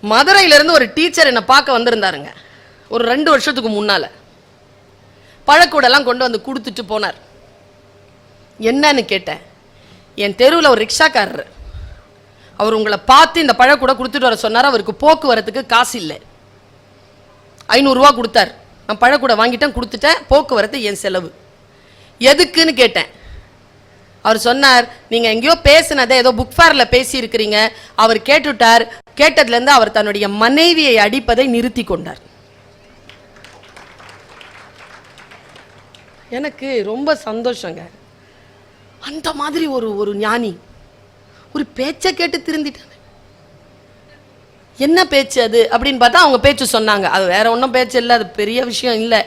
மதுரையிலிருந்து ஒரு டீச்சர் என்னை பார்க்க வந்திருந்தாருங்க. ஒரு 2 வருஷத்துக்கு முன்னால பழக்கூடெல்லாம் கொண்டு வந்து கொடுத்துட்டு போனார். என்னன்னு கேட்டேன். என் தெருவில் ஒரு ரிக்ஷாக்காரர், அவர் உங்களை பார்த்து இந்த பழக்கூட கொடுத்துட்டு வர சொன்னார். அவருக்கு போக்குவரத்துக்கு காசு இல்லை. 500 ரூபா கொடுத்தார். நான் பழக்கூட வாங்கிட்டேன், கொடுத்துட்டேன். போக்குவரத்து என் செலவு. எதுக்குன்னு கேட்டேன். அவர் சொன்னார், நீங்கள் எங்கேயோ பேசினதை ஏதோ புக் ஃபேரில் பேசி இருக்கிறீங்க. அவர் கேட்டுட்டார். கேட்டதுலேருந்து அவர் தன்னுடைய மனைவியை அடிப்பதை நிறுத்தி கொண்டார். எனக்கு ரொம்ப சந்தோஷங்க. அந்த மாதிரி ஒரு ஞானி ஒரு பேச்சை கேட்டு திருந்திட்டாங்க. என்ன பேச்சு அது அப்படின்னு பார்த்தா அவங்க பேச்சு சொன்னாங்க. அது வேற ஒன்றும் பேச்சு இல்லை, அது பெரிய விஷயம் இல்லை.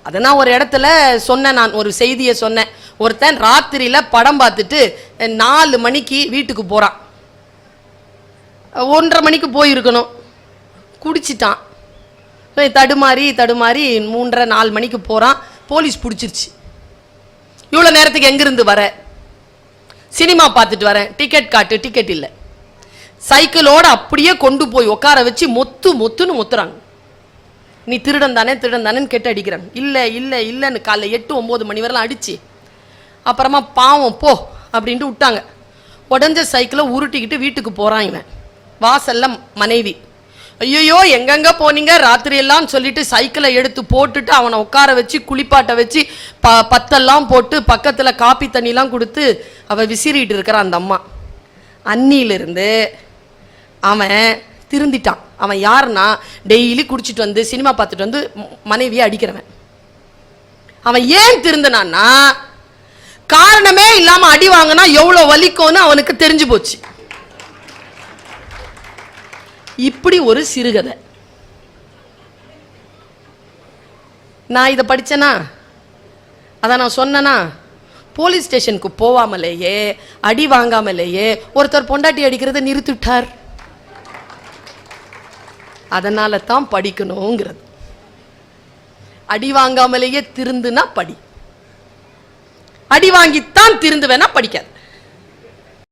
அதை நான் ஒரு இடத்துல சொன்னேன். நான் ஒரு செய்தியை சொன்னேன். ஒருத்தன் ராத்திரியில் படம் பார்த்துட்டு 4 மணிக்கு வீட்டுக்கு போகிறான். 1:30 மணிக்கு போயிருக்கணும். குடிச்சிட்டான். தடுமாறி 3:30 4 மணிக்கு போகிறான். போலீஸ் பிடிச்சிருச்சு. இவ்வளோ நேரத்துக்கு எங்கிருந்து வர? சினிமா பார்த்துட்டு வரேன். டிக்கெட் காட்டு. டிக்கெட் இல்லை. சைக்கிளோடு அப்படியே கொண்டு போய் உட்கார வச்சு மொத்துன்னு மொத்துறாங்க. நீ திருடன் தானேன்னு கேட்டு அடிக்கிறாங்க. இல்லைன்னு காலைல 8 9 மணி வரலாம் அடிச்சு அப்புறமா பாவம் போ அப்படின்ட்டு விட்டாங்க. உடஞ்ச சைக்கிளை உருட்டிக்கிட்டு வீட்டுக்கு போகிறான் இவன். வாசல்ல மனைவி, ஐயோ எங்கெங்க போனீங்க ராத்திரி எல்லாம் சொல்லிட்டு சைக்கிளை எடுத்து போட்டுட்டு அவனை உட்கார வச்சு குளிப்பாட்ட வச்சு பத்தெல்லாம் போட்டு பக்கத்தில் காப்பி தண்ணிலாம் கொடுத்து அவன் விசிறிட்டு இருக்கிறான். அந்த அம்மா அன்னியிலிருந்து அவன் திருந்திட்டான். அவன் யாருன்னா டெய்லி குடிச்சிட்டு வந்து சினிமா பார்த்துட்டு வந்து மனைவியை அடிக்கிறவன். அவன் ஏன் திருந்தினான்னா, காரணமே இல்லாம அடி வாங்கினா எவ்வளவு வலிக்கும்னு அவனுக்கு தெரிஞ்சு போச்சு. இப்படி ஒரு சிறுகதை. நான் இதை படிச்சேனா, அதான் நான் சொன்னேனா, போலீஸ் ஸ்டேஷனுக்கு போவாமலேயே அடி வாங்காமலேயே ஒருத்தர் பொண்டாட்டி அடிக்கிறத நிறுத்திட்டார். அதனால தான் படிக்கணுங்கிறது. அடி வாங்காமலேயே திருந்துனா படி, அடி வாங்கித்தான் திருந்துவேனா படிக்காது.